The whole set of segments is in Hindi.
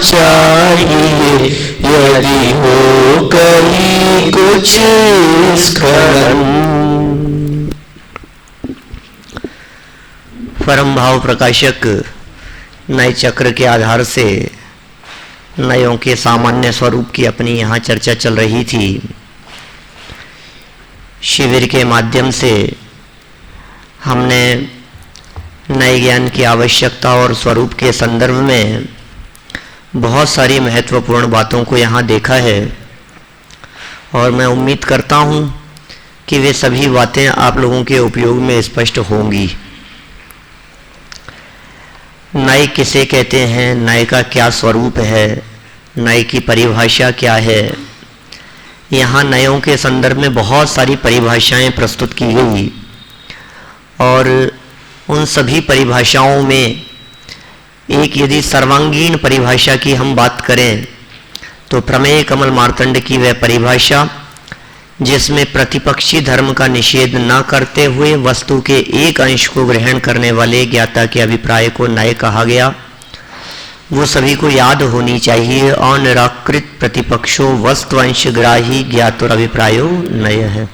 चाहिए, यदि हो कहीं कुछ स्खलन। परम भाव प्रकाशक नए चक्र के आधार से नयों के सामान्य स्वरूप की अपनी यहाँ चर्चा चल रही थी। शिविर के माध्यम से हमने नए ज्ञान की आवश्यकता और स्वरूप के संदर्भ में बहुत सारी महत्वपूर्ण बातों को यहाँ देखा है और मैं उम्मीद करता हूँ कि वे सभी बातें आप लोगों के उपयोग में स्पष्ट होंगी। नए किसे कहते हैं, नए का क्या स्वरूप है, नए की परिभाषा क्या है, यहाँ नयों के संदर्भ में बहुत सारी परिभाषाएं प्रस्तुत की गई और उन सभी परिभाषाओं में एक यदि सर्वांगीण परिभाषा की हम बात करें तो प्रमेय कमल मार्तंड की वह परिभाषा जिसमें प्रतिपक्षी धर्म का निषेध न करते हुए वस्तु के एक अंश को ग्रहण करने वाले ज्ञाता के अभिप्राय को नय कहा गया, वो सभी को याद होनी चाहिए। अनिराकृत प्रतिपक्षो वस्तु अंश ग्राही ज्ञात और अभिप्रायो नय है।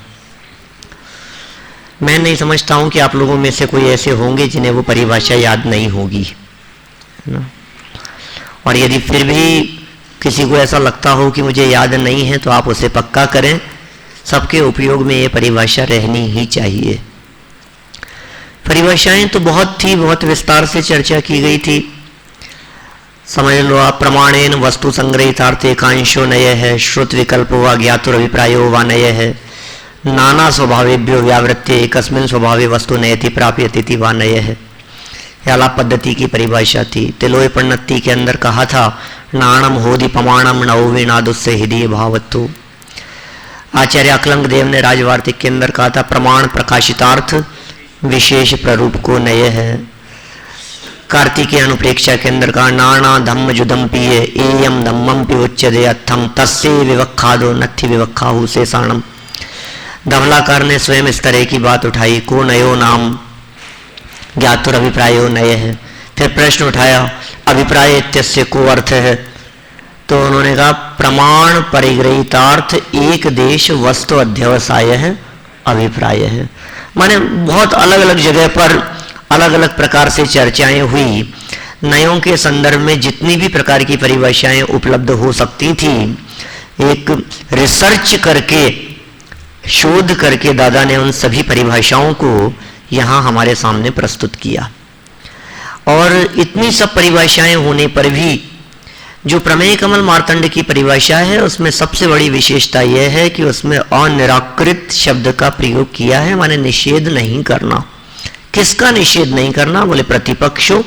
मैं नहीं समझता हूं कि आप लोगों में से कोई ऐसे होंगे जिन्हें वो परिभाषा याद नहीं होगी, है ना। और यदि फिर भी किसी को ऐसा लगता हो कि मुझे याद नहीं है तो आप उसे पक्का करें। सबके उपयोग में ये परिभाषा रहनी ही चाहिए। परिभाषाएं तो बहुत विस्तार से चर्चा की गई थी। समझ लो आप, प्रमाणेन वस्तु संग्रहितार्थ एकांशो नय है, श्रुत विकल्प व ज्ञातुर अभिप्रायो व नय है, नाना स्वभावेभ्यो व्यावृत्य एकस्मिन् स्वभावे वस्तु नयति प्राप्यति व नय है। आलाप पद्धति की परिभाषा थी। तिलोय पन्नति के अंदर कहा था नाणम होदि पमाणम नवोविनादुस्य हृदय भावत्तु। आचार्य अकलंग देव ने राजवार्तिक के अंदर कहा था प्रमाण प्रकाशितार्थ विशेष प्ररूप को नय है। कार्तिकीय अनुप्रेक्षा के अंदर कहा नाना धम्म जुदम पिये एयम धम्मम पिउच्यते अथम तस्य विवक्षादो नथि विवक्षाहु शेषाणम। धवलाकार ने स्वयं इस तरह की बात उठाई, को नयो नाम ज्ञातुर अभिप्रायो नय है। फिर प्रश्न उठाया अभिप्राय इत्यस्य को अर्थ है, तो उन्होंने कहा प्रमाण परिग्रहितार्थ एक देश वस्तु अध्यवसाय है अभिप्राय है। माने बहुत अलग अलग जगह पर अलग अलग प्रकार से चर्चाएं हुई। नयों के संदर्भ में जितनी भी प्रकार की परिभाषाएं उपलब्ध हो सकती थी, एक रिसर्च करके शोध करके दादा ने उन सभी परिभाषाओं को यहाँ हमारे सामने प्रस्तुत किया। और इतनी सब परिभाषाएं होने पर भी जो प्रमेय कमल मार्तंड की परिभाषा है उसमें सबसे बड़ी विशेषता यह है कि उसमें अनिराकृत शब्द का प्रयोग किया है, माने निषेध नहीं करना। किसका निषेध नहीं करना? बोले प्रतिपक्षो।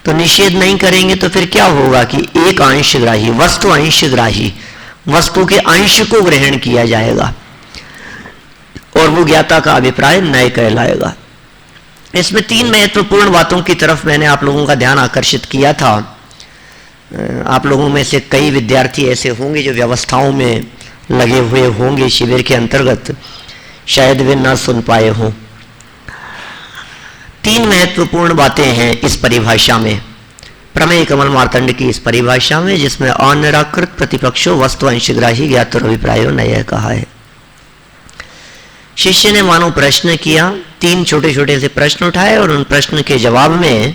तो निषेध नहीं करेंगे तो फिर क्या होगा कि एक अंशग्राही वस्तु अंशग्राही वस्तु के अंश को ग्रहण किया जाएगा और वो ज्ञाता का अभिप्राय नय कहलाएगा। इसमें तीन महत्वपूर्ण बातों की तरफ मैंने आप लोगों का ध्यान आकर्षित किया था। आप लोगों में से कई विद्यार्थी ऐसे होंगे जो व्यवस्थाओं में लगे हुए होंगे शिविर के अंतर्गत, शायद वे न सुन पाए हों। तीन महत्वपूर्ण बातें हैं इस परिभाषा में, प्रमेय कमल मार्तंड की इस परिभाषा में, जिसमें अनिराकृत प्रतिपक्षो वस्तु अंशग्राही ज्ञातुर अभिप्रायो नय कहा है। शिष्य ने मानो प्रश्न किया, तीन छोटे छोटे से प्रश्न उठाए और उन प्रश्न के जवाब में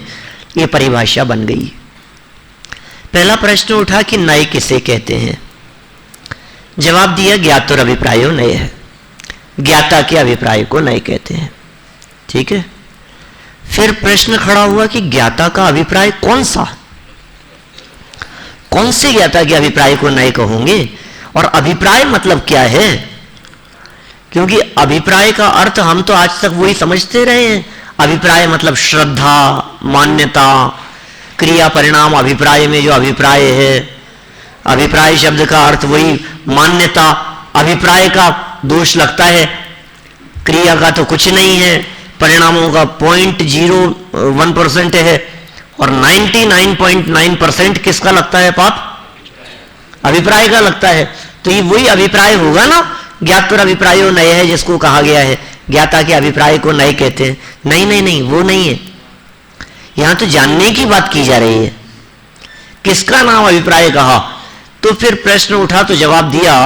ये परिभाषा बन गई। पहला प्रश्न उठा कि नय किसे कहते हैं? जवाब दिया ज्ञातुर अभिप्रायो नय है, ज्ञाता के अभिप्राय को नय कहते हैं। ठीक है। फिर प्रश्न खड़ा हुआ कि ज्ञाता का अभिप्राय कौन सा, कौन से ज्ञाता के अभिप्राय को नय कहोगे और अभिप्राय मतलब क्या है? क्योंकि अभिप्राय का अर्थ हम तो आज तक वही समझते रहे हैं। अभिप्राय मतलब श्रद्धा, मान्यता, क्रिया परिणाम। अभिप्राय में जो अभिप्राय है, अभिप्राय शब्द का अर्थ वही मान्यता। अभिप्राय का दोष लगता है, क्रिया का तो कुछ नहीं है, परिणामों का 0.01% है और 99.9% किसका लगता है पाप? अभिप्राय का लगता है। तो ये वही अभिप्राय होगा ना, ज्ञातुर अभिप्रायो नय है जिसको कहा गया है, ज्ञाता के अभिप्राय को नय कहते हैं। नहीं नहीं नहीं, वो नहीं है। यहां तो जानने की बात की जा रही है किसका नाम अभिप्राय कहा? तो फिर प्रश्न उठा तो जवाब दिया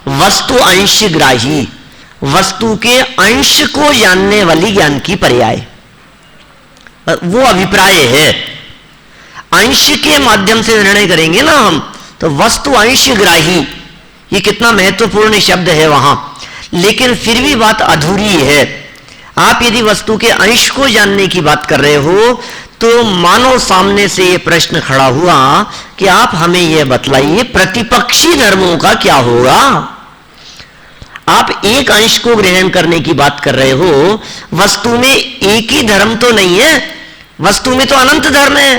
वस्तु अंश ग्राही, वस्तु के अंश को जानने वाली ज्ञान की पर्याय, वो अभिप्राय है। अंश के माध्यम से निर्णय करेंगे ना हम, तो वस्तु अंश ग्राही, ये कितना महत्वपूर्ण शब्द है वहां, लेकिन फिर भी बात अधूरी है। आप यदि वस्तु के अंश को जानने की बात कर रहे हो तो मानो सामने से ये प्रश्न खड़ा हुआ कि आप हमें यह बतलाइए प्रतिपक्षी धर्मों का क्या होगा। आप एक अंश को ग्रहण करने की बात कर रहे हो, वस्तु में एक ही धर्म तो नहीं है, वस्तु में तो अनंत धर्म है।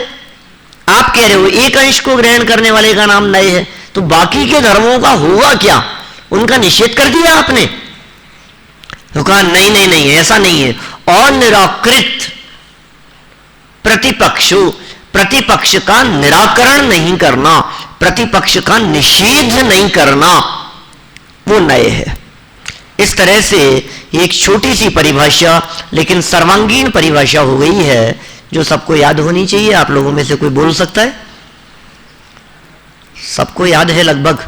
आप कह रहे हो एक अंश को ग्रहण करने वाले का नाम नए है, तो बाकी के धर्मों का होगा क्या? उनका निषेध कर दिया आपने। तो कहा नहीं नहीं नहीं, ऐसा नहीं है। अनिराकृत प्रतिपक्षो, प्रतिपक्ष का निराकरण नहीं करना, प्रतिपक्ष का निषेध नहीं करना, वो नए है। इस तरह से एक छोटी सी परिभाषा लेकिन सर्वांगीण परिभाषा हो गई है, जो सबको याद होनी चाहिए। आप लोगों में से कोई बोल सकता है? सबको याद है लगभग,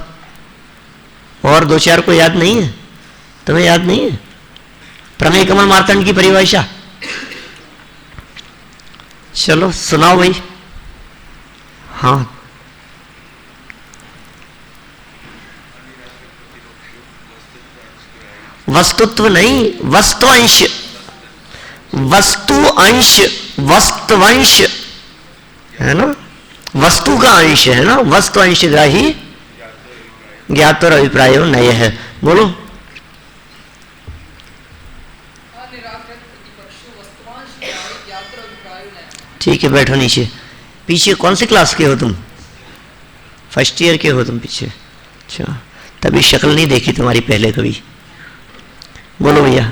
और दो चार को याद नहीं है? तुम्हें याद नहीं है? प्रमेय कमल मार्तंड की परिभाषा चलो सुनाओ भाई। हाँ, वस्तुत्व नहीं, वस्तु अंश, वस्तु अंश, वस्तुवंश है ना, वस्तु का अंश है ना, वस्तु अंश ग्राही ज्ञात और अभिप्राय नए है। बोलो। ठीक है, बैठो नीचे। पीछे कौन सी क्लास के हो तुम? फर्स्ट ईयर के हो तुम पीछे? अच्छा, तभी शक्ल नहीं देखी तुम्हारी पहले कभी। बोलो भैया।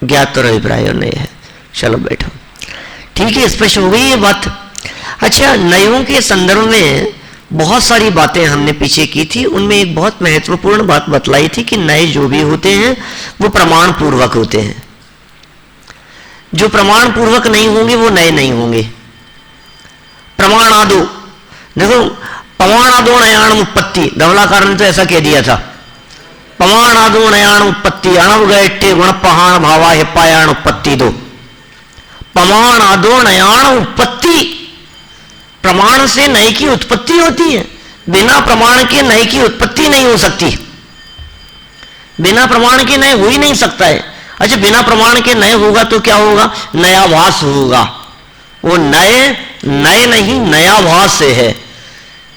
ज्ञात और अभिप्राय नहीं है। चलो बैठो। ठीक है, स्पष्ट हो गई ये बात। अच्छा, नयों के संदर्भ में बहुत सारी बातें हमने पीछे की थी, उनमें एक बहुत महत्वपूर्ण बात बतलाई थी कि नए जो भी होते हैं वो प्रमाण पूर्वक होते हैं, जो प्रमाण पूर्वक नहीं होंगे वो नए नहीं होंगे। प्रमाणादो, देखो पमाणादो नयाण उत्पत्ति, धवलाकार ने तो ऐसा कह दिया था। पमाणादो नयाण उत्पत्ति अणवगैट्य गुण पहाण भावा हिपायाण उत्पत्ति दो। पमाणादो नयाण उत्पत्ति, प्रमाण से नए की उत्पत्ति होती है, बिना प्रमाण के नए की उत्पत्ति नहीं हो सकती, बिना प्रमाण के नए हो ही नहीं सकता है। अच्छा, बिना प्रमाण के नए होगा तो क्या होगा? नयाभास होगा। वो नए नए नहीं, नयाभास है।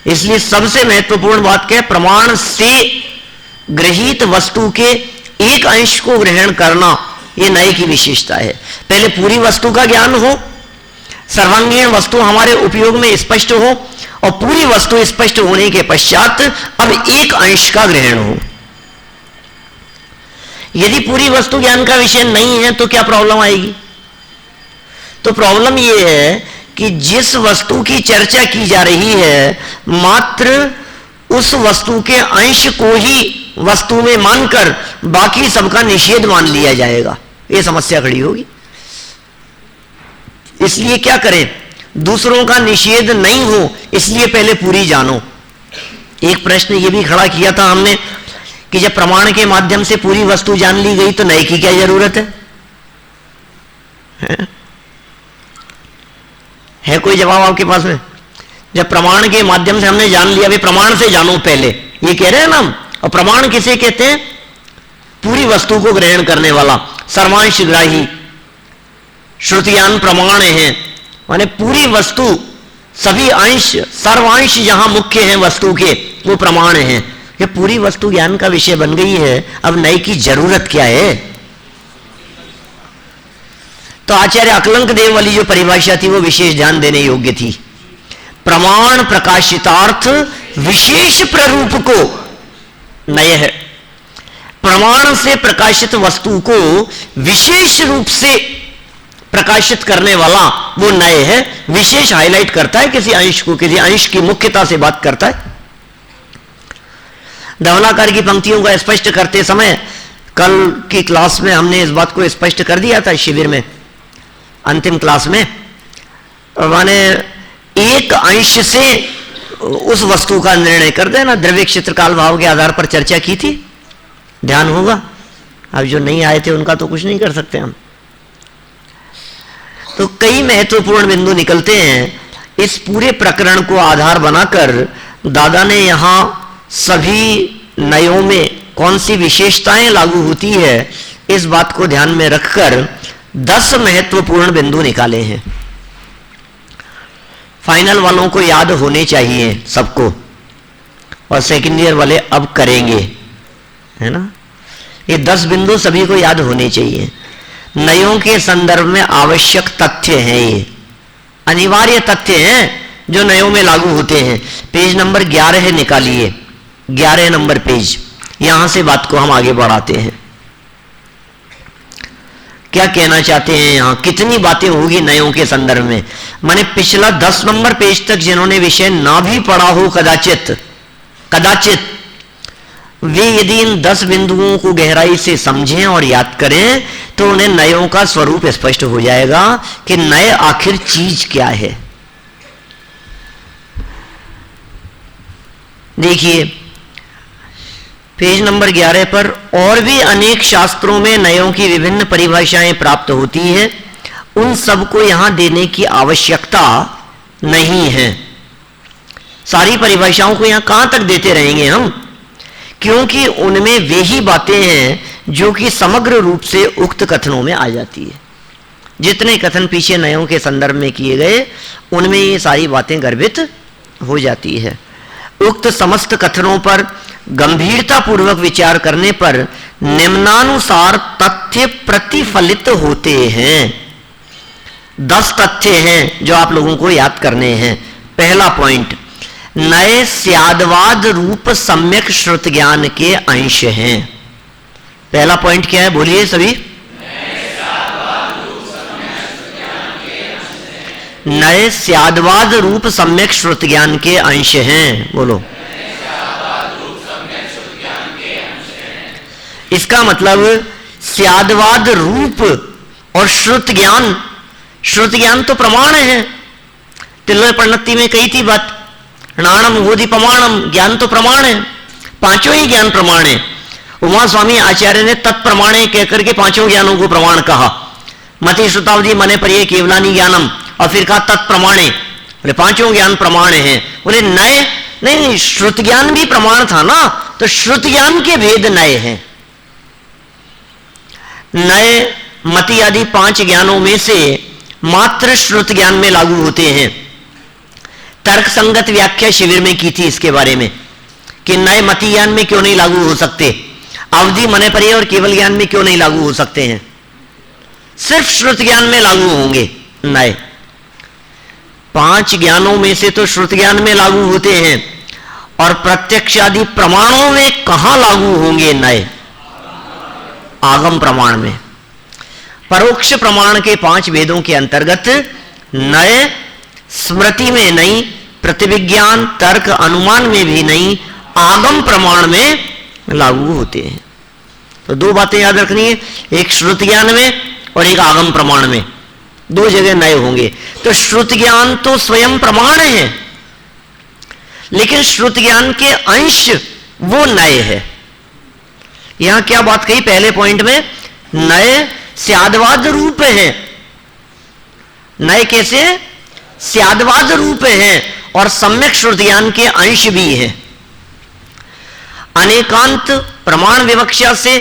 इसलिए सबसे महत्वपूर्ण बात क्या है? प्रमाण से गृहीत वस्तु के एक अंश को ग्रहण करना, ये नए की विशेषता है। पहले पूरी वस्तु का ज्ञान हो, सर्वांगीण वस्तु हमारे उपयोग में स्पष्ट हो, और पूरी वस्तु स्पष्ट होने के पश्चात अब एक अंश का ग्रहण हो। यदि पूरी वस्तु ज्ञान का विषय नहीं है तो क्या प्रॉब्लम आएगी? तो प्रॉब्लम यह है कि जिस वस्तु की चर्चा की जा रही है, मात्र उस वस्तु के अंश को ही वस्तु में मानकर बाकी सबका निषेध मान लिया जाएगा, यह समस्या खड़ी होगी। इसलिए क्या करें? दूसरों का निषेध नहीं हो, इसलिए पहले पूरी जानो। एक प्रश्न यह भी खड़ा किया था हमने कि जब प्रमाण के माध्यम से पूरी वस्तु जान ली गई तो नए की क्या जरूरत है कोई जवाब आपके पास में? जब प्रमाण के माध्यम से हमने जान लिया, वे प्रमाण से जानो पहले, ये कह रहे हैं ना हम। और प्रमाण किसे कहते हैं? पूरी वस्तु को ग्रहण करने वाला, सर्वांश ग्राही। श्रुतियान प्रमाण हैं, माने पूरी वस्तु, सभी अंश, सर्वांश जहां मुख्य हैं वस्तु के, वो प्रमाण हैं। ये पूरी वस्तु ज्ञान का विषय बन गई है, अब नए की जरूरत क्या है? तो आचार्य अकलंक देव वाली जो परिभाषा थी वो विशेष ध्यान देने योग्य थी। प्रमाण प्रकाशितार्थ विशेष प्ररूप को नए है, प्रमाण से प्रकाशित वस्तु को विशेष रूप से प्रकाशित करने वाला वो नए है। विशेष हाईलाइट करता है किसी अंश को, किसी अंश की मुख्यता से बात करता है। धवलाकार की पंक्तियों को स्पष्ट करते समय कल की क्लास में हमने इस बात को स्पष्ट कर दिया था, शिविर में अंतिम क्लास में। माने एक अंश से उस वस्तु का निर्णय कर देना, द्रव्य क्षेत्र काल भाव के आधार पर चर्चा की थी, ध्यान होगा। अब जो नहीं आए थे उनका तो कुछ नहीं कर सकते हम। तो कई महत्वपूर्ण बिंदु निकलते हैं। इस पूरे प्रकरण को आधार बनाकर दादा ने यहां सभी नयों में कौन सी विशेषताएं लागू होती है, इस बात को ध्यान में रखकर 10 महत्वपूर्ण बिंदु निकाले हैं। फाइनल वालों को याद होने चाहिए सबको, और सेकेंड ईयर वाले अब करेंगे, है ना। ये 10 बिंदु सभी को याद होने चाहिए। नयों के संदर्भ में आवश्यक तथ्य हैं, ये अनिवार्य तथ्य हैं जो नयों में लागू होते हैं। पेज नंबर 11 निकालिए, 11 नंबर पेज, यहां से बात को हम आगे बढ़ाते हैं। क्या कहना चाहते हैं यहां, कितनी बातें होगी नयों के संदर्भ में। माने पिछला 10 नंबर पेज तक जिन्होंने विषय ना भी पढ़ा हो, कदाचित वे यदि इन 10 बिंदुओं को गहराई से समझें और याद करें तो उन्हें नयों का स्वरूप स्पष्ट हो जाएगा कि नए आखिर चीज क्या है। देखिए पेज नंबर 11 पर, और भी अनेक शास्त्रों में नयों की विभिन्न परिभाषाएं प्राप्त होती है, उन सबको यहां देने की आवश्यकता नहीं है। सारी परिभाषाओं को यहां कहां तक देते रहेंगे हम, क्योंकि उनमें वे ही बातें हैं जो कि समग्र रूप से उक्त कथनों में आ जाती है। जितने कथन पीछे नयों के संदर्भ में किए गए उनमें ये सारी बातें गर्भित हो जाती है। उक्त समस्त कथनों पर गंभीरता पूर्वक विचार करने पर निम्नानुसार तथ्य प्रतिफलित होते हैं। 10 तथ्य हैं जो आप लोगों को याद करने हैं। पहला पॉइंट, नए स्यादवाद रूप सम्यक श्रुत ज्ञान के अंश हैं। पहला पॉइंट क्या है, बोलिए सभी। नए स्यादवाद रूप सम्यक श्रुत ज्ञान के अंश हैं, बोलो। इसका मतलब स्यादवाद रूप और श्रुत ज्ञान तो प्रमाण है। तिल्लोय प्रणति में कही थी बात, नाणम गोदी प्रमाणम, ज्ञान तो प्रमाण है, पांचों ही ज्ञान प्रमाण है। उमा स्वामी आचार्य ने तत्प्रमाणे कहकर के 5 ज्ञानों को प्रमाण कहा। मति श्रुतावधि मने परिये केवलानी ज्ञानम, और फिर कहा तत्प्रमाणे, बोले 5 ज्ञान प्रमाण हैं। बोले नए नहीं, श्रुत ज्ञान भी प्रमाण था ना, तो श्रुत ज्ञान के भेद नए हैं। नए मति आदि 5 ज्ञानों में से मात्र श्रुत ज्ञान में लागू होते हैं। तर्क संगत व्याख्या शिविर में की थी इसके बारे में कि नए मति ज्ञान में क्यों नहीं लागू हो सकते, अवधि मने परिये और केवल ज्ञान में क्यों नहीं लागू हो सकते हैं, सिर्फ श्रुत ज्ञान में लागू होंगे नए। 5 ज्ञानों में से तो श्रुत ज्ञान में लागू होते हैं, और प्रत्यक्ष आदि प्रमाणों में कहां लागू होंगे नए, आगम प्रमाण में। परोक्ष प्रमाण के 5 वेदों के अंतर्गत नए स्मृति में नहीं, प्रतिविज्ञान तर्क अनुमान में भी नहीं, आगम प्रमाण में लागू होते हैं। तो 2 बातें याद रखनी है, एक श्रुत ज्ञान में और एक आगम प्रमाण में, 2 जगह नए होंगे। तो श्रुत ज्ञान तो स्वयं प्रमाण है, लेकिन श्रुत ज्ञान के अंश वो नए है। यहां क्या बात कही पहले पॉइंट में, नए स्यादवाद रूप है। नए कैसे, स्यादवाद रूप है और सम्यक श्रुत ज्ञान के अंश भी है। अनेकांत प्रमाण विवक्षा से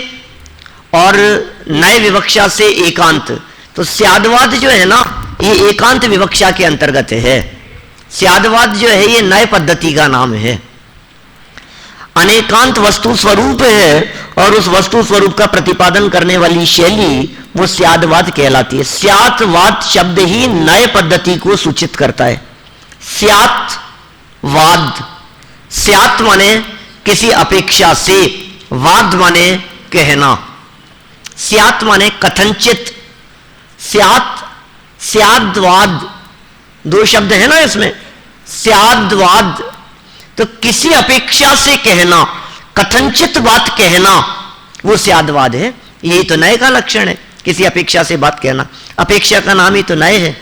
और नए विवक्षा से एकांत, तो स्यादवाद जो है ना ये एकांत विवक्षा के अंतर्गत है। स्यादवाद जो है ये नए पद्धति का नाम है। अनेकांत वस्तु स्वरूप है और उस वस्तु स्वरूप का प्रतिपादन करने वाली शैली वो स्यादवाद कहलाती है। स्यातवाद शब्द ही नए पद्धति को सूचित करता है। स्यातवाद, स्यात माने किसी अपेक्षा से, वाद माने कहना। स्यात माने कथनचित, स्यात स्यादवाद 2 शब्द है ना इसमें। स्यादवाद तो किसी अपेक्षा से कहना, कथनचित बात कहना वो स्यादवाद है। यही तो नए का लक्षण है, किसी अपेक्षा से बात कहना। अपेक्षा का नाम ही तो नए है।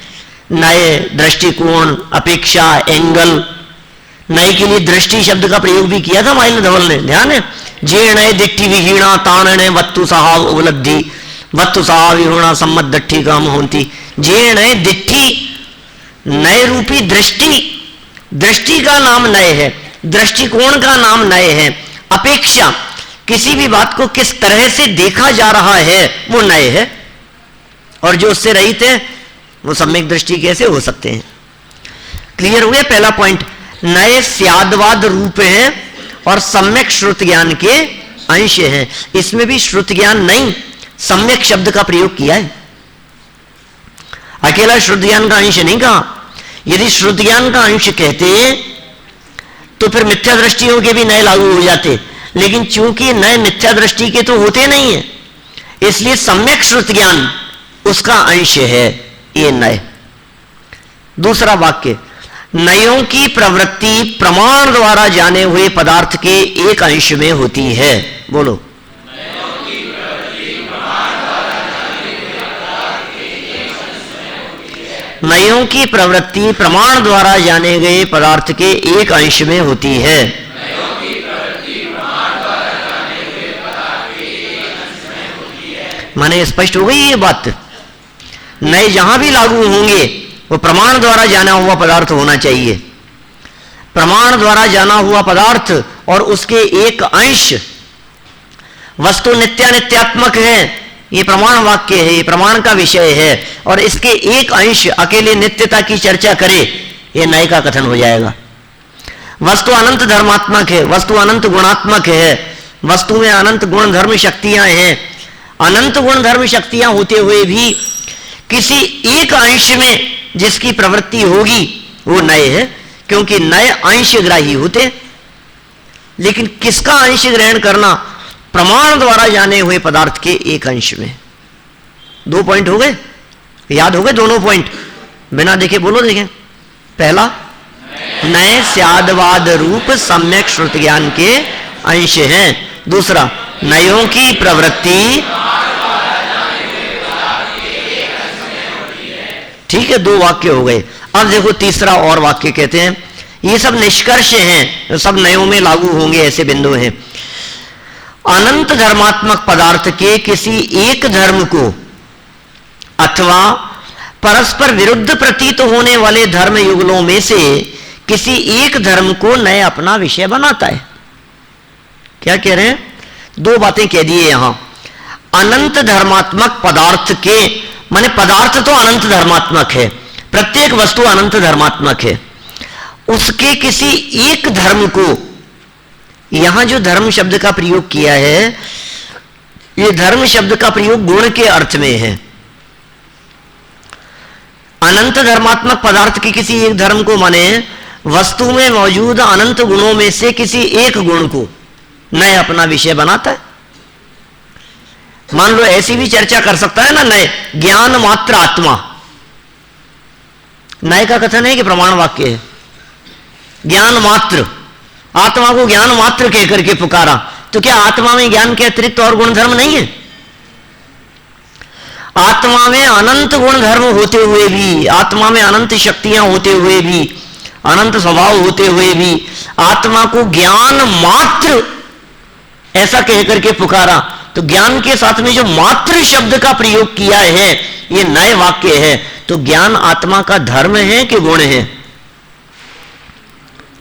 नए, दृष्टिकोण, अपेक्षा, एंगल। नए के लिए दृष्टि शब्द का प्रयोग भी किया था माइल धवल ने, ध्यान है। जे नए दिट्ठी विहीणा तानने वत्तु सहाव उपलब्धि वत्तु सहाव विहीणा सम्मत दट्ठी काम होती। जे नए दिट्ठी, नए रूपी दृष्टि, दृष्टि का नाम नए है, दृष्टिकोण का नाम नए है। अपेक्षा, किसी भी बात को किस तरह से देखा जा रहा है वो नए है, और जो उससे रहित है वो सम्यक दृष्टि कैसे हो सकते हैं। क्लियर हो गया पहला पॉइंट। नए स्यादवाद रूप हैं और सम्यक श्रुत ज्ञान के अंश हैं। इसमें भी श्रुत ज्ञान नहीं, सम्यक शब्द का प्रयोग किया है, अकेला श्रुत ज्ञान का अंश नहीं कहा। यदि श्रुत ज्ञान का अंश कहते तो फिर मिथ्या दृष्टियों के भी नए लागू हो जाते, लेकिन चूंकि नए मिथ्या दृष्टि के तो होते नहीं है, इसलिए सम्यक श्रुत ज्ञान उसका अंश है ये नए। दूसरा वाक्य, नयों की प्रवृत्ति प्रमाण द्वारा जाने हुए पदार्थ के एक अंश में होती है। बोलो। नयों की प्रवृत्ति प्रमाण द्वारा जाने गए पदार्थ के एक अंश में होती है। माने स्पष्ट हो गई ये बात। नए जहां भी लागू होंगे वो प्रमाण द्वारा जाना हुआ पदार्थ होना चाहिए। प्रमाण द्वारा जाना हुआ पदार्थ और उसके एक अंश, वस्तु नित्यानित्यात्मक है, ये प्रमाण वाक्य है, ये प्रमाण का विषय है, और इसके एक अंश अकेले नित्यता की चर्चा करे, ये नए का कथन हो जाएगा। वस्तु अनंत धर्मात्मक है, वस्तु अनंत गुणात्मक है, वस्तु में अनंत गुण धर्म शक्तियां हैं। अनंत गुण धर्म शक्तियां होते हुए भी किसी एक अंश में जिसकी प्रवृत्ति होगी वो नए है, क्योंकि नए अंशग्राही होते। लेकिन किसका अंश ग्रहण करना? प्रमाण द्वारा जाने हुए पदार्थ के एक अंश में। 2 पॉइंट हो गए, याद हो गए दोनों पॉइंट? बिना देखे बोलो, देखें। पहला, नए स्यादवाद रूप सम्यक श्रुत ज्ञान के अंश हैं। दूसरा, नयों की प्रवृत्ति, ठीक है, 2 वाक्य हो गए। अब देखो तीसरा और वाक्य कहते हैं, ये सब निष्कर्ष हैं, सब नयों में लागू होंगे ऐसे बिंदु हैं। अनंत धर्मात्मक पदार्थ के किसी एक धर्म को अथवा परस्पर विरुद्ध प्रतीत होने वाले धर्म युगलों में से किसी एक धर्म को नए अपना विषय बनाता है। क्या कह रहे हैं? 2 बातें कह दी है यहां। अनंत धर्मात्मक पदार्थ के, माने पदार्थ तो अनंत धर्मात्मक है, प्रत्येक वस्तु अनंत धर्मात्मक है, उसके किसी एक धर्म को, यहां जो धर्म शब्द का प्रयोग किया है, ये धर्म शब्द का प्रयोग गुण के अर्थ में है। अनंत धर्मात्मक पदार्थ के किसी एक धर्म को माने वस्तु में मौजूद अनंत गुणों में से किसी एक गुण को नए अपना विषय बनाता है। मान लो ऐसी भी चर्चा कर सकता है ना, नए ज्ञान मात्र आत्मा, नए का कथन है कि प्रमाण वाक्य है। ज्ञान मात्र, आत्मा को ज्ञान मात्र कहकर के पुकारा, तो क्या आत्मा में ज्ञान के अतिरिक्त और गुण धर्म नहीं है? आत्मा में अनंत गुण धर्म होते हुए भी, आत्मा में अनंत शक्तियां होते हुए भी, अनंत स्वभाव होते हुए भी आत्मा को ज्ञान मात्र ऐसा कहकर के पुकारा, तो ज्ञान के साथ में जो मात्र शब्द का प्रयोग किया है ये नए वाक्य है। तो ज्ञान आत्मा का धर्म है कि गुण है?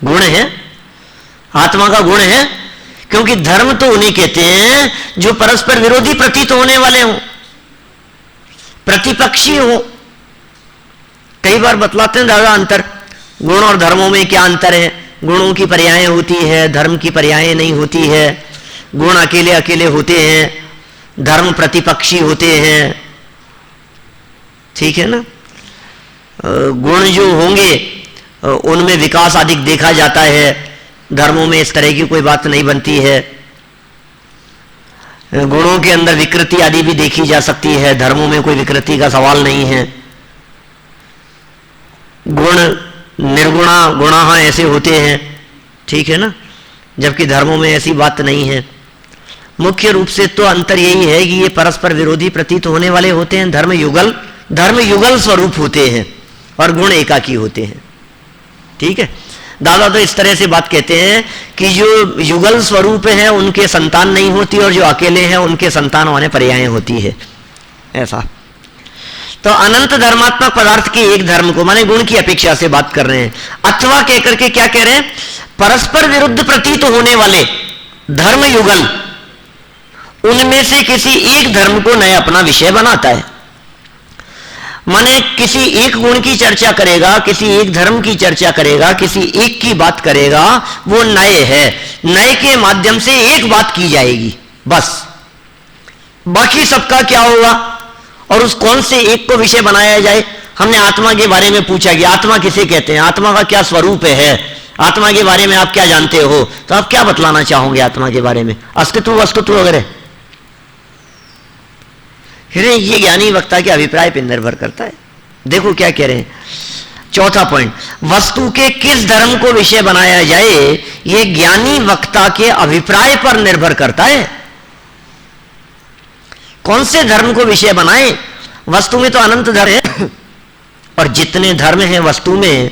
गुण है, आत्मा का गुण है, क्योंकि धर्म तो उन्हें कहते हैं जो परस्पर विरोधी प्रतीत होने वाले हों, प्रतिपक्षी हो। कई बार बतलाते हैं दादा अंतर, गुण और धर्मों में क्या अंतर है। गुणों की पर्यायें होती है, धर्म की पर्यायें नहीं होती है। गुण अकेले अकेले होते हैं, धर्म प्रतिपक्षी होते हैं, ठीक है ना। गुण जो होंगे उनमें विकास अधिक देखा जाता है, धर्मों में इस तरह की कोई बात नहीं बनती है। गुणों के अंदर विकृति आदि भी देखी जा सकती है, धर्मों में कोई विकृति का सवाल नहीं है। गुण निर्गुणा गुणाः ऐसे होते हैं, ठीक है ना। जबकि धर्मों में ऐसी बात नहीं है। मुख्य रूप से तो अंतर यही है कि ये परस्पर विरोधी प्रतीत होने वाले होते हैं, धर्म युगल स्वरूप होते हैं और गुण एकाकी होते हैं। ठीक है, दादा तो इस तरह से बात कहते हैं कि जो युगल स्वरूप हैं उनके संतान नहीं होती और जो अकेले हैं उनके संतान होने पर्याय होती है, ऐसा। तो अनंत धर्मात्मक पदार्थ के एक धर्म को, माने गुण की अपेक्षा से बात कर रहे हैं। अथवा कहकर के क्या कह रहे हैं, परस्पर विरुद्ध प्रतीत होने वाले धर्म युगल, उनमें से किसी एक धर्म को नया अपना विषय बनाता है। माने किसी एक गुण की चर्चा करेगा, किसी एक धर्म की चर्चा करेगा, किसी एक की बात करेगा, वो नए है। नए के माध्यम से एक बात की जाएगी बस, बाकी सबका क्या होगा और उस कौन से एक को विषय बनाया जाए। हमने आत्मा के बारे में पूछा कि आत्मा किसे कहते हैं, आत्मा का क्या स्वरूप है, आत्मा के बारे में आप क्या जानते हो, तो आप क्या बतलाना चाहोगे आत्मा के बारे में, अस्तित्व वस्तुत्व वगैरह। ये ज्ञानी वक्ता के अभिप्राय पर निर्भर करता है। देखो क्या कह रहे हैं, चौथा पॉइंट, वस्तु के किस धर्म को विषय बनाया जाए ये ज्ञानी वक्ता के अभिप्राय पर निर्भर करता है। कौन से धर्म को विषय बनाए, वस्तु में तो अनंत धर्म है और जितने धर्म हैं वस्तु में,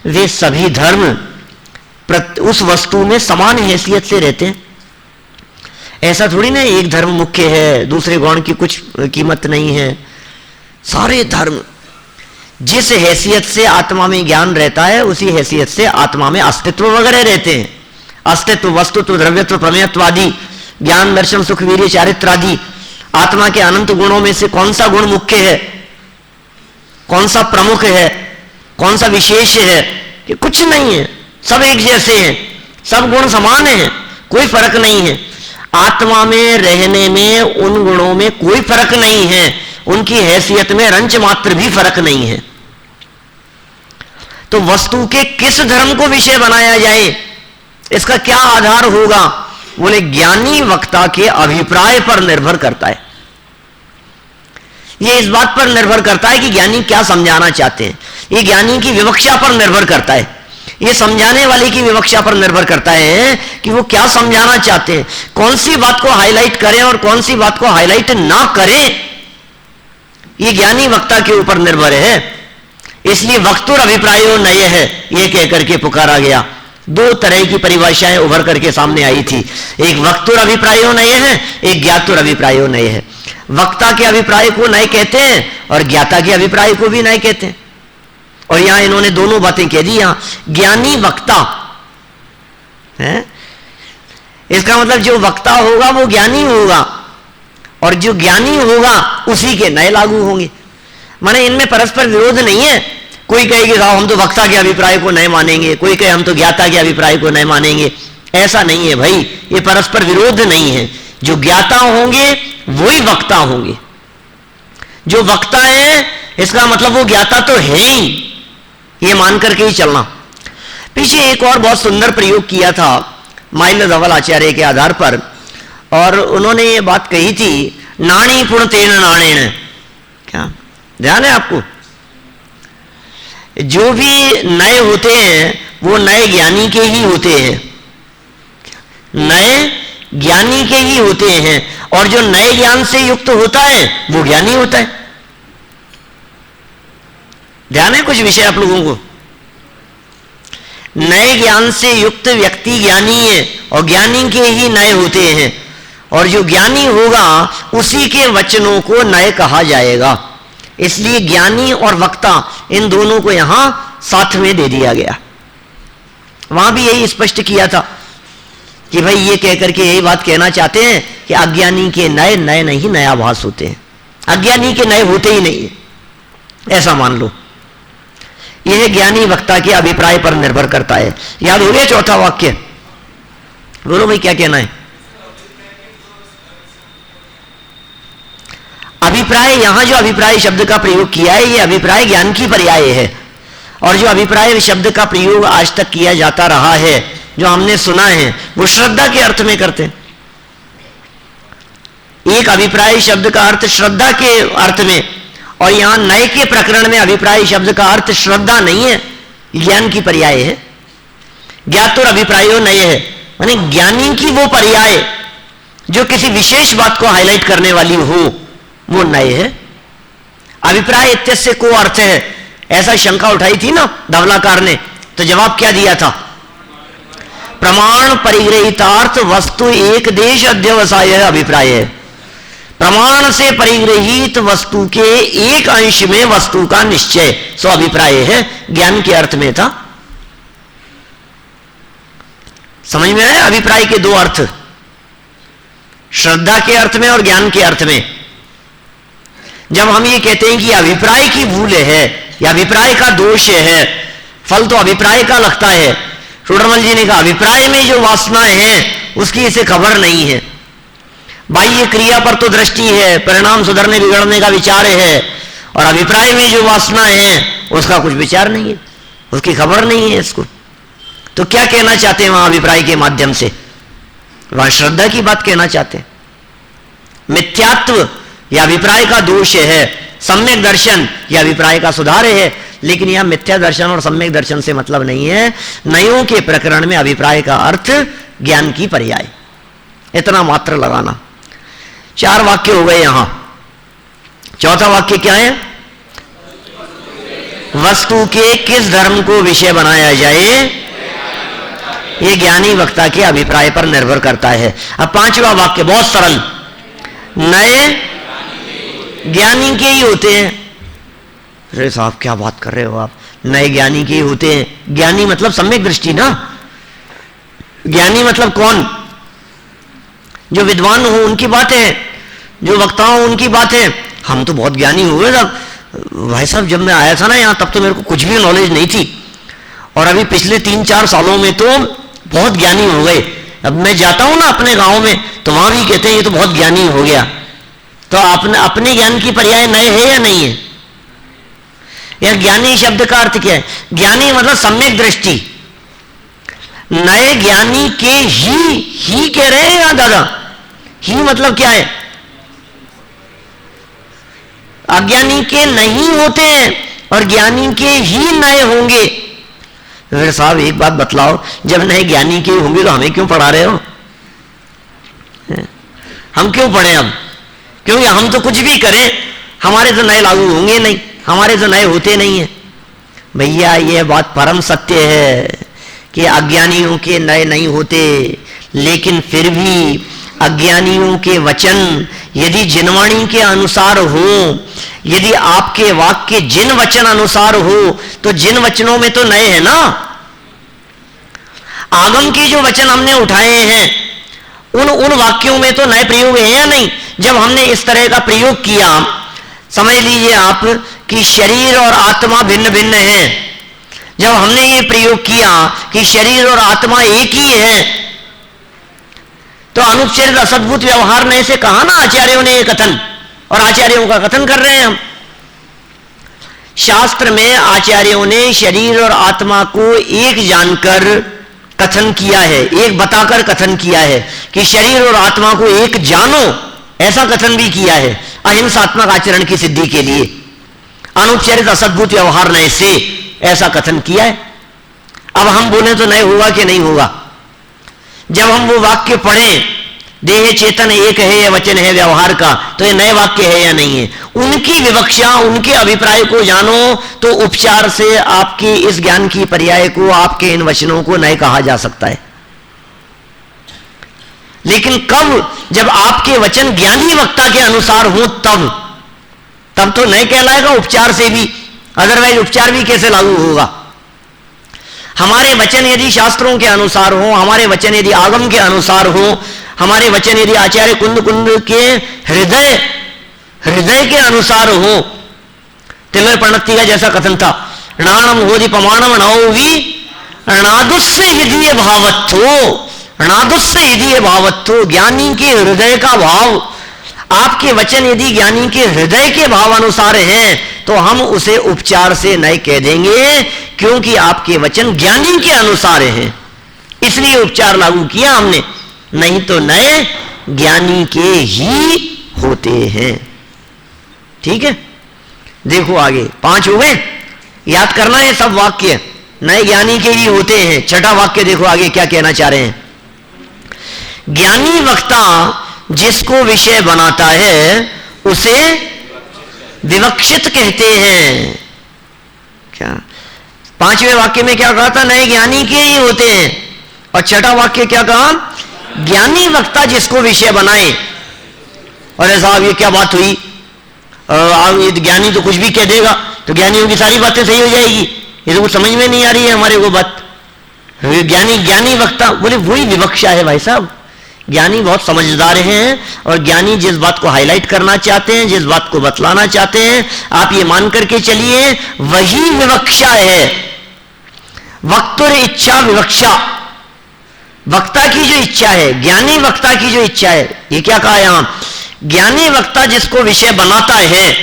वे सभी धर्म उस वस्तु में समान हैसियत से रहते हैं। ऐसा थोड़ी ना एक धर्म मुख्य है, दूसरे गौण की कुछ कीमत नहीं है। सारे धर्म जिस हैसियत से आत्मा में ज्ञान रहता है उसी हैसियत से आत्मा में अस्तित्व वगैरह रहते हैं। अस्तित्व, वस्तुत्व, द्रव्यत्व, प्रमेयत्व आदि, ज्ञान, दर्शन, सुख, वीर्य, चारित्र आदि आत्मा के अनंत गुणों में से कौन सा गुण मुख्य है, कौन सा प्रमुख है, कौन सा विशेष है, कि कुछ नहीं है, सब एक जैसे हैं, सब गुण समान हैं, कोई फर्क नहीं है। आत्मा में रहने में उन गुणों में कोई फर्क नहीं है, उनकी हैसियत में रंच मात्र भी फर्क नहीं है। तो वस्तु के किस धर्म को विषय बनाया जाए, इसका क्या आधार होगा, बोले ज्ञानी वक्ता के अभिप्राय पर निर्भर करता है। यह इस बात पर निर्भर करता है कि ज्ञानी क्या समझाना चाहते हैं, यह ज्ञानी की विवक्षा पर निर्भर करता है, यह समझाने वाले की विवक्षा पर निर्भर करता है कि वो क्या समझाना चाहते हैं, कौन सी बात को हाईलाइट करें और कौन सी बात को हाईलाइट ना करें, यह ज्ञानी वक्ता के ऊपर निर्भर है। इसलिए वक्तुर अभिप्रायो नय है यह कहकर के पुकारा गया। दो तरह की परिभाषाएं उभर करके सामने आई थी, एक वक्तुर अभिप्रायो नय है, एक ज्ञातुर अभिप्रायो नय है। वक्ता के अभिप्राय को नय कहते हैं और ज्ञाता के अभिप्राय को भी नय कहते हैं। और यहां इन्होंने दोनों बातें कह दी। यहां ज्ञानी वक्ता है, इसका मतलब जो वक्ता होगा वो ज्ञानी होगा और जो ज्ञानी होगा उसी के नए लागू होंगे। माने इनमें परस्पर विरोध नहीं है। कोई कहेगी साहब हम तो वक्ता के अभिप्राय को नहीं मानेंगे, कोई कहे हम तो ज्ञाता के अभिप्राय को नहीं मानेंगे, ऐसा नहीं है भाई, ये परस्पर विरोध नहीं है। जो ज्ञाता होंगे वही वक्ता होंगे। जो वक्ता है इसका मतलब वो ज्ञाता तो है ही, ये मान करके ही चलना। पीछे एक और बहुत सुंदर प्रयोग किया था माइल धवल आचार्य के आधार पर, और उन्होंने ये बात कही थी, नाणी पुण तेन नाणेन। क्या ध्यान है आपको? जो भी नए होते हैं वो नए ज्ञानी के ही होते हैं, नए ज्ञानी के ही होते हैं, और जो नए ज्ञान से युक्त होता है वो ज्ञानी होता है। ध्यान है कुछ विषय आप लोगों को? नए ज्ञान से युक्त व्यक्ति ज्ञानी है और ज्ञानी के ही नए होते हैं, और जो ज्ञानी होगा उसी के वचनों को नए कहा जाएगा। इसलिए ज्ञानी और वक्ता इन दोनों को यहां साथ में दे दिया गया। वहां भी यही स्पष्ट किया था कि भाई ये कहकर के यही बात कहना चाहते हैं कि अज्ञानी के नए नए नहीं नयाभास होते हैं, अज्ञानी के नए होते ही नहीं है, ऐसा मान लो। यह ज्ञानी वक्ता के अभिप्राय पर निर्भर करता है। याद हो गया चौथा वाक्य? बोलो भाई क्या कहना है? अभिप्राय, यहां जो अभिप्राय शब्द का प्रयोग किया है, यह अभिप्राय ज्ञान की पर्याय है। और जो अभिप्राय शब्द का प्रयोग आज तक किया जाता रहा है, जो हमने सुना है, वो श्रद्धा के अर्थ में करते हैं। एक अभिप्राय शब्द का अर्थ श्रद्धा के अर्थ में, और यहां नए के प्रकरण में अभिप्राय शब्द का अर्थ श्रद्धा नहीं है, ज्ञान की पर्याय है। ज्ञातुर अभिप्रायो नए है, यानी ज्ञानी की वो पर्याय जो किसी विशेष बात को हाईलाइट करने वाली हो, वो नए है। अभिप्राय इत्यस्य को अर्थ है, ऐसा शंका उठाई थी ना धवलाकार ने, तो जवाब क्या दिया था? प्रमाण परिग्रहितार्थ वस्तु एक देश अध्यवसाय अभिप्राय है। प्रमाण से परिग्रहित वस्तु के एक अंश में वस्तु का निश्चय, सो अभिप्राय है। ज्ञान के अर्थ में था। समझ में आया? अभिप्राय के दो अर्थ, श्रद्धा के अर्थ में और ज्ञान के अर्थ में। जब हम ये कहते हैं कि अभिप्राय की भूल है या अभिप्राय का दोष है, फल तो अभिप्राय का लगता है। टोडरमल जी ने कहा अभिप्राय में जो वासनाएं हैं उसकी इसे खबर नहीं है। बाह्य क्रिया पर तो दृष्टि है, परिणाम सुधरने बिगड़ने का विचार है, और अभिप्राय में जो वासनाएं हैं उसका कुछ विचार नहीं है, उसकी खबर नहीं है इसको। तो क्या कहना चाहते हैं वहां अभिप्राय के माध्यम से? वहां श्रद्धा की बात कहना चाहते हैं। मिथ्यात्व या अभिप्राय का दोष है, सम्यक दर्शन या अभिप्राय का सुधार है। लेकिन यह मिथ्या दर्शन और सम्यक दर्शन से मतलब नहीं है। नयों के प्रकरण में अभिप्राय का अर्थ ज्ञान की पर्याय, इतना मात्र लगाना। 4 वाक्य हो गए यहां। चौथा वाक्य क्या है? वस्तु के किस धर्म को विषय बनाया जाए, ये ज्ञानी वक्ता के अभिप्राय पर निर्भर करता है। अब 5वां वाक्य बहुत सरल, नए ज्ञानी के ही होते हैं। अरे साहब क्या बात कर रहे हो आप, नए ज्ञानी के ही होते हैं। ज्ञानी मतलब सम्यक दृष्टि ना। ज्ञानी मतलब कौन? जो विद्वान हो उनकी बात है, जो वक्ता हो उनकी बात है। हम तो बहुत ज्ञानी हो गए साहब। भाई साहब जब मैं आया था ना यहाँ, तब तो मेरे को कुछ भी नॉलेज नहीं थी, और अभी पिछले 3-4 सालों में तो बहुत ज्ञानी हो गए। अब मैं जाता हूं ना अपने गांव में, तो वहां भी कहते हैं ये तो बहुत ज्ञानी हो गया। तो अपने ज्ञान की पर्याय नए है या नहीं है? यह ज्ञानी शब्द का अर्थ क्या है? ज्ञानी मतलब सम्यक दृष्टि। नए ज्ञानी के ही कह रहे हैं यहां दादा। ही मतलब क्या है? अज्ञानी के नहीं होते हैं और ज्ञानी के ही नए होंगे। फिर साहब एक बात बतलाओ, जब नए ज्ञानी के होंगे तो हमें क्यों पढ़ा रहे हो? हम क्यों पढ़े अब? क्योंकि हम तो कुछ भी करें हमारे तो नए लागू होंगे नहीं, हमारे तो नए होते नहीं है। भैया ये बात परम सत्य है कि अज्ञानियों के नए नहीं होते, लेकिन फिर भी अज्ञानियों के वचन यदि जिनवाणी के अनुसार हो, यदि आपके वाक्य जिन वचन अनुसार हो, तो जिन वचनों में तो नए हैं ना। आगम के जो वचन हमने उठाए हैं उन वाक्यों में तो नए प्रयोग है या नहीं? जब हमने इस तरह का प्रयोग किया, समझ लीजिए आप कि शरीर और आत्मा भिन्न भिन्न हैं। जब हमने ये प्रयोग किया कि शरीर और आत्मा एक ही है, तो अनुपचरित असद्भुत व्यवहार ने से कहा ना आचार्यों ने ये कथन, और आचार्यों का कथन कर रहे हैं हम। शास्त्र में आचार्यों ने शरीर और आत्मा को एक जानकर कथन किया है, एक बताकर कथन किया है कि शरीर और आत्मा को एक जानो, ऐसा कथन भी किया है अहिंसात्मक आचरण की सिद्धि के लिए। अनुपचरित असद्भुत व्यवहार नए से ऐसा कथन किया है। अब हम बोले तो नए होगा कि नहीं होगा? जब हम वो वाक्य पढ़ें, देह चेतन एक है, यह वचन है व्यवहार का, तो ये नए वाक्य है या नहीं है? उनकी विवक्षा, उनके अभिप्राय को जानो तो उपचार से आपकी इस ज्ञान की पर्याय को, आपके इन वचनों को नए कहा जा सकता है। लेकिन कब? जब आपके वचन ज्ञानी वक्ता के अनुसार हो, तब तो नए कहलाएगा उपचार से भी। अदरवाइज उपचार भी कैसे लागू होगा? हमारे वचन यदि शास्त्रों के अनुसार हो, हमारे वचन यदि आगम के अनुसार हो, हमारे वचन यदि आचार्य कुंद के हृदय के अनुसार हो, तिलर प्रणति का जैसा कथन था, णाणम होदि पमाणम नौवी णादुस्से हृदय भावत्थो, णादुस्से हृदय भावत्थो। ज्ञानी के हृदय का भाव, आपके वचन यदि ज्ञानी के हृदय के भाव अनुसार हैं, तो हम उसे उपचार से नए कह देंगे, क्योंकि आपके वचन ज्ञानी के अनुसार हैं, इसलिए उपचार लागू किया हमने। नहीं तो नए ज्ञानी के ही होते हैं। ठीक है, देखो आगे 5 हो गए, याद करना है सब वाक्य, नए ज्ञानी के ही होते हैं। छठा वाक्य देखो आगे क्या कहना चाह रहे हैं। ज्ञानी वक्ता जिसको विषय बनाता है उसे विवक्षित कहते हैं। क्या 5वें वाक्य में क्या कहा था? नए ज्ञानी के ही होते हैं। और छठा वाक्य क्या कहा? ज्ञानी वक्ता जिसको विषय बनाए। अरे साहब ये क्या बात हुई? ये ज्ञानी तो कुछ भी कह देगा, तो ज्ञानियों की सारी बातें सही हो जाएगी। ये तो कुछ समझ में नहीं आ रही है हमारे को बात। ज्ञानी वक्ता बोले वही विवक्षा है भाई साहब। ज्ञानी बहुत समझदार हैं और ज्ञानी जिस बात को हाईलाइट करना चाहते हैं, जिस बात को बतलाना चाहते हैं, आप ये मान करके चलिए वही विवक्षा है। वक्तुर इच्छा विवक्षा, वक्ता की जो इच्छा है, ज्ञानी वक्ता की जो इच्छा है। ये क्या कहा यहां? ज्ञानी वक्ता जिसको विषय बनाता है,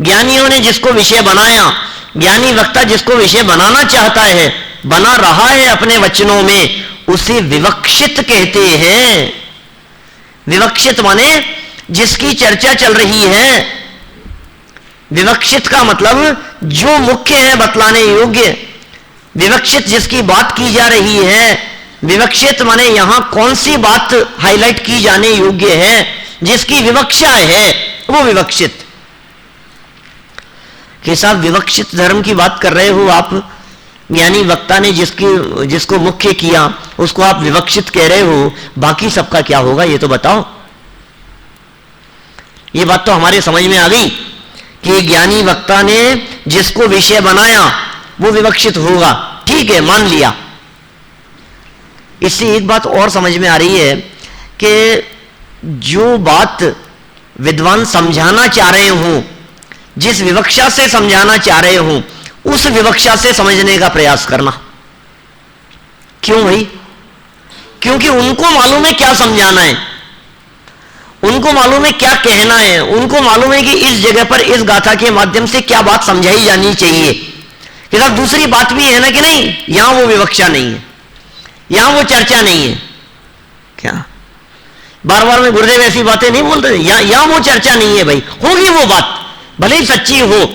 ज्ञानियों ने जिसको विषय बनाया, ज्ञानी वक्ता जिसको विषय बनाना चाहता है, बना रहा है अपने वचनों में, उसे विवक्षित कहते हैं। विवक्षित माने जिसकी चर्चा चल रही है। विवक्षित का मतलब जो मुख्य है बतलाने योग्य, विवक्षित जिसकी बात की जा रही है। विवक्षित माने यहां कौन सी बात हाईलाइट की जाने योग्य है, जिसकी विवक्षा है वो विवक्षित। कि साहब विवक्षित धर्म की बात कर रहे हो आप, यानी वक्ता ने जिसको मुख्य किया उसको आप विवक्षित कह रहे हो, बाकी सबका क्या होगा ये तो बताओ। ये बात तो हमारे समझ में आ गई कि ज्ञानी वक्ता ने जिसको विषय बनाया वो विवक्षित होगा, ठीक है, मान लिया। इससे एक बात और समझ में आ रही है कि जो बात विद्वान समझाना चाह रहे हो, जिस विवक्षा से समझाना चाह रहे हो, उस विवक्षा से समझने का प्रयास करना। क्यों भाई? क्योंकि उनको मालूम है क्या समझाना है, उनको मालूम है क्या कहना है, उनको मालूम है कि इस जगह पर इस गाथा के माध्यम से क्या बात समझाई जानी चाहिए। कि साहब दूसरी बात भी है ना कि नहीं, यहां वो विवक्षा नहीं है, यहां वो चर्चा नहीं है। क्या बार बार में गुरुदेव ऐसी बातें नहीं बोलते, यहां वो चर्चा नहीं है भाई। होगी वो बात, भले ही सच्ची हो,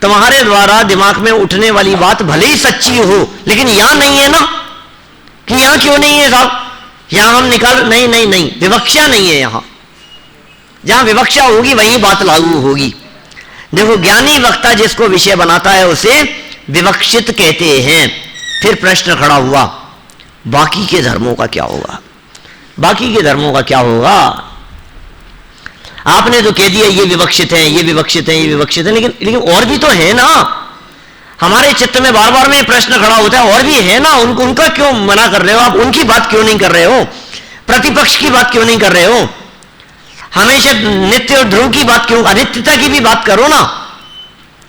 तुम्हारे द्वारा दिमाग में उठने वाली बात भले ही सच्ची हो, लेकिन यहां नहीं है ना। कि यहां क्यों नहीं है साहब? यहां हम निकाल नहीं, विवक्षा नहीं है यहां। जहां विवक्षा होगी वहीं बात लागू होगी। देखो, ज्ञानी वक्ता जिसको विषय बनाता है उसे विवक्षित कहते हैं। फिर प्रश्न खड़ा हुआ, बाकी के धर्मों का क्या होगा? बाकी के धर्मों का क्या होगा? आपने तो कह दिया ये विवक्षित है, ये विवक्षित है, ये विवक्षित है, लेकिन और भी तो है ना। हमारे चित्त में बार बार में प्रश्न खड़ा होता है, और भी है ना, उनका क्यों मना कर रहे हो आप? उनकी बात क्यों नहीं कर रहे हो? प्रतिपक्ष की बात क्यों नहीं कर रहे हो? हमेशा नित्य और ध्रुव की बात क्यों? अनित्यता की भी बात करो ना,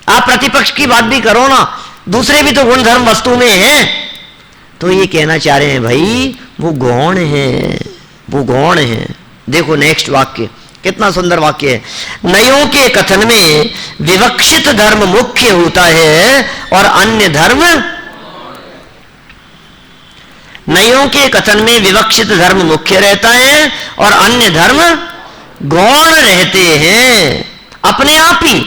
आप प्रतिपक्ष की बात भी करो ना, दूसरे भी तो गुण धर्म वस्तु में हैं। तो ये कहना चाह रहे हैं भाई वो गौण है, वो गौण है। देखो नेक्स्ट वाक्य, कितना सुंदर वाक्य है। नयों के कथन में विवक्षित धर्म मुख्य होता है और अन्य धर्म, नयों के कथन में विवक्षित धर्म मुख्य रहता है और अन्य धर्म गौण रहते हैं। अपने आप ही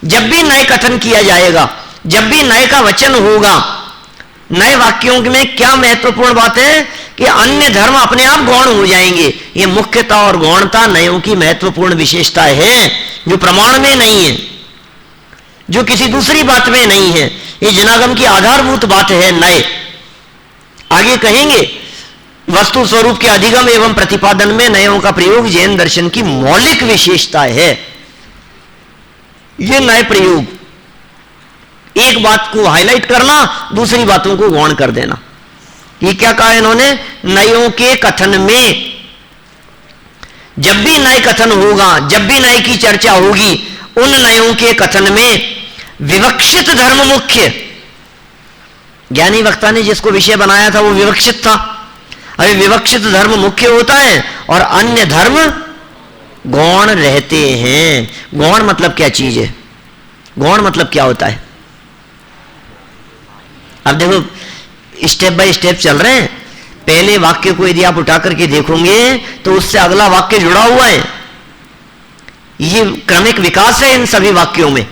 जब भी नए कथन किया जाएगा, जब भी नए का वचन होगा, नए वाक्यों में क्या महत्वपूर्ण बात है कि अन्य धर्म अपने आप गौण हो जाएंगे। ये मुख्यता और गौणता नयों की महत्वपूर्ण विशेषता है, जो प्रमाण में नहीं है, जो किसी दूसरी बात में नहीं है। ये जनागम की आधारभूत बात है नए। आगे कहेंगे वस्तु स्वरूप के अधिगम एवं प्रतिपादन में नयों का प्रयोग जैन दर्शन की मौलिक विशेषता है। ये नए प्रयोग, एक बात को हाईलाइट करना, दूसरी बातों को गौण कर देना। ये क्या कहा इन्होंने? नयों के कथन में, जब भी नए कथन होगा, जब भी नए की चर्चा होगी, उन नयों के कथन में विवक्षित धर्म मुख्य। ज्ञानी वक्ता ने जिसको विषय बनाया था वो विवक्षित था। अभी विवक्षित धर्म मुख्य होता है और अन्य धर्म गौण रहते हैं। गौण मतलब क्या चीज है? गौण मतलब क्या होता है? अब देखो स्टेप बाय स्टेप चल रहे हैं। पहले वाक्य को यदि आप उठा करके देखोगे तो उससे अगला वाक्य जुड़ा हुआ है। ये क्रमिक विकास है इन सभी वाक्यों में।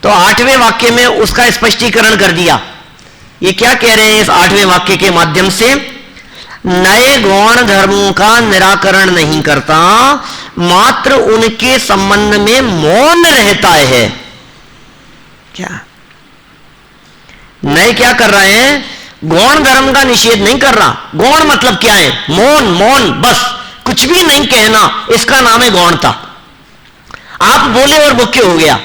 तो 8वें वाक्य में उसका स्पष्टीकरण कर दिया। ये क्या कह रहे हैं इस 8वें वाक्य के माध्यम से? नए गौण धर्मों का निराकरण नहीं करता, मात्र उनके संबंध में मौन रहता है। क्या नए क्या कर रहे हैं? गौण धर्म का निषेध नहीं कर रहा। गौण मतलब क्या है? मौन, मौन, बस कुछ भी नहीं कहना, इसका नाम है गौणता। आप बोले और मुख्य हो गया।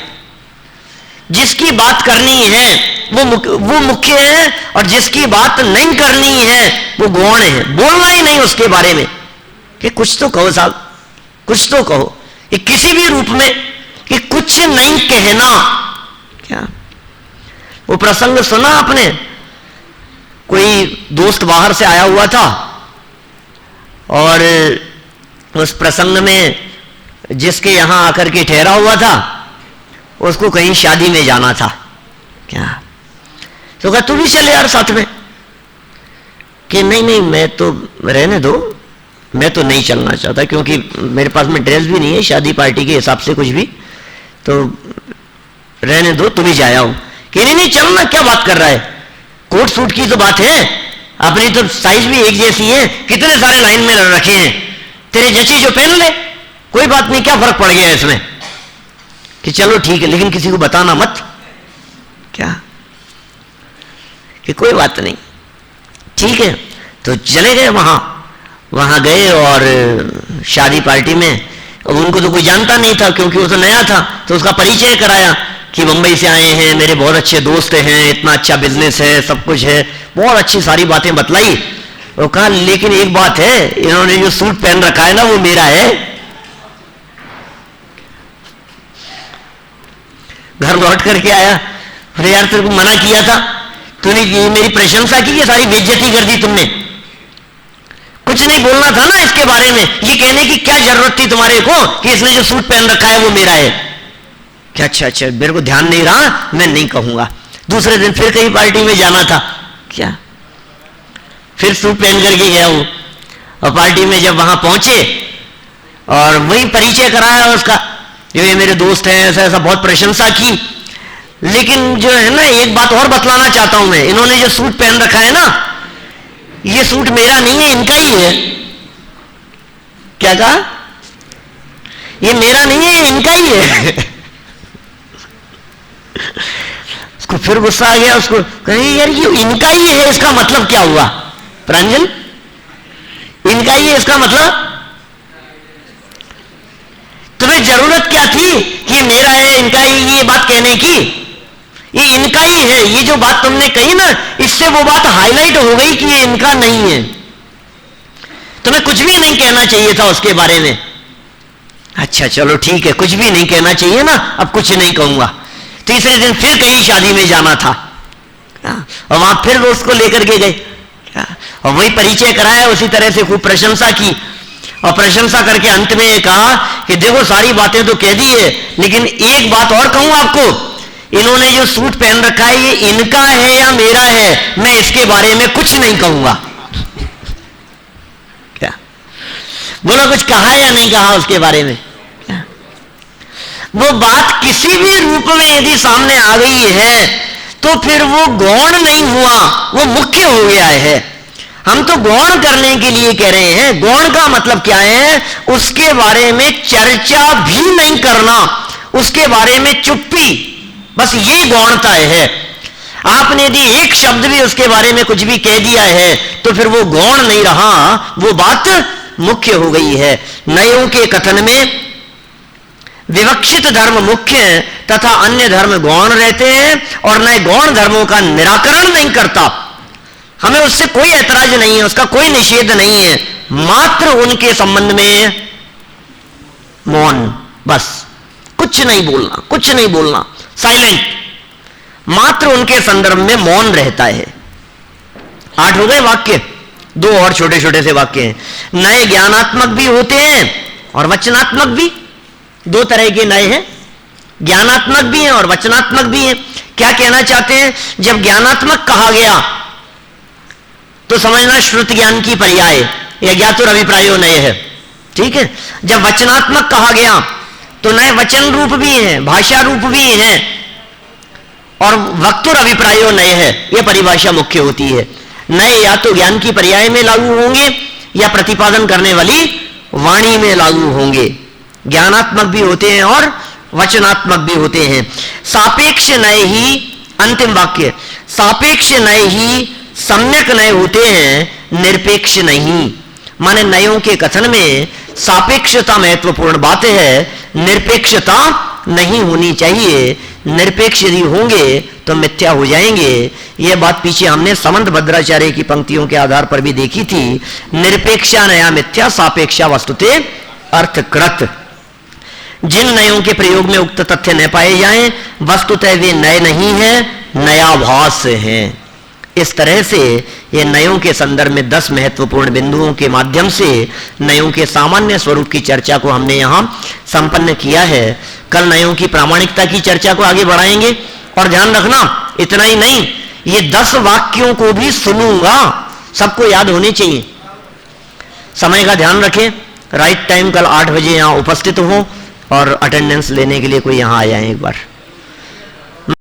जिसकी बात करनी है वो मुख्य है, और जिसकी बात नहीं करनी है वो गौण है। बोलना ही नहीं उसके बारे में कि कुछ तो कहो साहब, कुछ तो कहो, कि किसी भी रूप में कि कुछ नहीं कहना। क्या वो प्रसंग सुना आपने? कोई दोस्त बाहर से आया हुआ था और उस प्रसंग में जिसके यहां आकर के ठहरा हुआ था उसको कहीं शादी में जाना था। क्या तो कहा तू भी चले यार साथ में। कि नहीं नहीं, मैं तो रहने दो, मैं तो नहीं चलना चाहता, क्योंकि मेरे पास में ड्रेस भी नहीं है शादी पार्टी के हिसाब से कुछ भी, तो रहने दो, तुम ही जाए आओ। कि नहीं नहीं चलना, क्या बात कर रहा है, कोट सूट की तो बात है, अपनी तो साइज भी एक जैसी है, कितने सारे लाइन में रखे हैं, तेरे जची जो पहन ले, कोई बात नहीं, क्या फर्क पड़ गया इसमें। कि चलो ठीक है, लेकिन किसी को बताना मत। क्या कि कोई बात नहीं, ठीक है। तो चले गए वहां गए और शादी पार्टी में। अब उनको तो कोई जानता नहीं था, क्योंकि वो तो नया था, तो उसका परिचय कराया कि मुंबई से आए हैं, मेरे बहुत अच्छे दोस्त हैं, इतना अच्छा बिजनेस है, सब कुछ है, बहुत अच्छी सारी बातें बतलाई। और कहा लेकिन एक बात है, इन्होंने जो सूट पहन रखा है ना वो मेरा है। घर लौट करके आया, अरे यार तेरे को मना किया था, तूने मेरी प्रशंसा की, ये सारी बेइज्जती कर दी तुमने, कुछ नहीं बोलना था ना इसके बारे में, ये कहने की क्या जरूरत थी तुम्हारे को कि इसने जो सूट पहन रखा है वो मेरा है। क्या अच्छा, मेरे को ध्यान नहीं रहा, मैं नहीं कहूंगा। दूसरे दिन फिर कहीं पार्टी में जाना था, क्या फिर सूट पहन करके गया हूं, और पार्टी में जब वहां पहुंचे और वही परिचय कराया उसका, जो ये मेरे दोस्त हैं, ऐसा ऐसा बहुत प्रशंसा की, लेकिन जो है ना एक बात और बतलाना चाहता हूं मैं, इन्होंने जो सूट पहन रखा है ना, ये सूट मेरा नहीं है, इनका ही है। क्या कहा? ये मेरा नहीं है, इनका ही है। उसको फिर गुस्सा आ गया, उसको कहे यार ये इनका ही है, इसका मतलब क्या हुआ? प्रांजल, इनका ही है इसका मतलब? तुम्हें जरूरत क्या थी कि मेरा है, इनका ही, ये बात कहने की? ये इनका ही है, ये जो बात तुमने कही ना, इससे वो बात हाईलाइट हो गई कि ये इनका नहीं है। तुम्हें कुछ भी नहीं कहना चाहिए था उसके बारे में। अच्छा चलो ठीक है, कुछ भी नहीं कहना चाहिए ना, अब कुछ नहीं कहूंगा। तीसरे दिन फिर कहीं शादी में जाना था, और वहां फिर दोस्त को लेकर के गए, और वही परिचय कराया, उसी तरह से खूब प्रशंसा की, और प्रशंसा करके अंत में ये कहा कि देखो सारी बातें तो कह दी है, लेकिन एक बात और कहूं आपको, इन्होंने जो सूट पहन रखा है ये इनका है या मेरा है, मैं इसके बारे में कुछ नहीं कहूंगा। क्या बोला? कुछ कहा या नहीं कहा उसके बारे में? क्या? वो बात किसी भी रूप में यदि सामने आ गई है तो फिर वो गौण नहीं हुआ, वो मुख्य हो गया है। हम तो गौण करने के लिए कह रहे हैं। गौण का मतलब क्या है? उसके बारे में चर्चा भी नहीं करना, उसके बारे में चुप्पी, बस ये गौणता है। आपने यदि एक शब्द भी उसके बारे में कुछ भी कह दिया है तो फिर वो गौण नहीं रहा, वो बात मुख्य हो गई है। नयों के कथन में विवक्षित धर्म मुख्य तथा अन्य धर्म गौण रहते हैं, और नए गौण धर्मों का निराकरण नहीं करता। हमें उससे कोई ऐतराज नहीं है, उसका कोई निषेध नहीं है, मात्र उनके संबंध में मौन, बस कुछ नहीं बोलना, कुछ नहीं बोलना, साइलेंट, मात्र उनके संदर्भ में मौन रहता है। 8 हो गए वाक्य, 2 और छोटे छोटे से वाक्य हैं। नए ज्ञानात्मक भी होते हैं और वचनात्मक भी। 2 तरह के नए हैं, ज्ञानात्मक भी हैं और वचनात्मक भी हैं। क्या कहना चाहते हैं? जब ज्ञानात्मक कहा गया तो समझना श्रुत ज्ञान की पर्याय या ज्ञातुर अभिप्रायो नए है, ठीक है। जब वचनात्मक कहा गया तो नए वचन रूप भी हैं, भाषा रूप भी हैं, और वक्तुर अभिप्रायो नए है, यह परिभाषा मुख्य होती है। नए या तो ज्ञान की पर्याय में लागू होंगे या प्रतिपादन करने वाली वाणी में लागू होंगे। ज्ञानात्मक भी होते हैं और वचनात्मक भी होते हैं। सापेक्ष नए ही, अंतिम वाक्य, सापेक्ष नए ही सम्यक नए होते हैं, निरपेक्ष नहीं। माने नयों के कथन में सापेक्षता महत्वपूर्ण बात है, निरपेक्षता नहीं होनी चाहिए। निरपेक्ष यदि होंगे तो मिथ्या हो जाएंगे। यह बात पीछे हमने समंत भद्राचार्य की पंक्तियों के आधार पर भी देखी थी। निरपेक्षा नया मिथ्या, सापेक्षा वस्तुते अर्थकृत। जिन नयों के प्रयोग में उक्त तथ्य न पाए जाएं, वस्तुतः वे नए नहीं है, नयाभास हैं। इस तरह से ये नयों के संदर्भ में 10 महत्वपूर्ण बिंदुओं के माध्यम से नयों के सामान्य स्वरूप की चर्चा को हमने यहाँ संपन्न किया है। कल नयों की प्रामाणिकता की चर्चा को आगे बढ़ाएंगे। और ध्यान रखना, इतना ही नहीं, ये 10 वाक्यों को भी सुनूंगा, सबको याद होने चाहिए। समय का ध्यान रखें, राइट टाइम कल 8 बजे यहाँ उपस्थित हो और अटेंडेंस लेने के लिए कोई यहाँ आ जाए एक बार।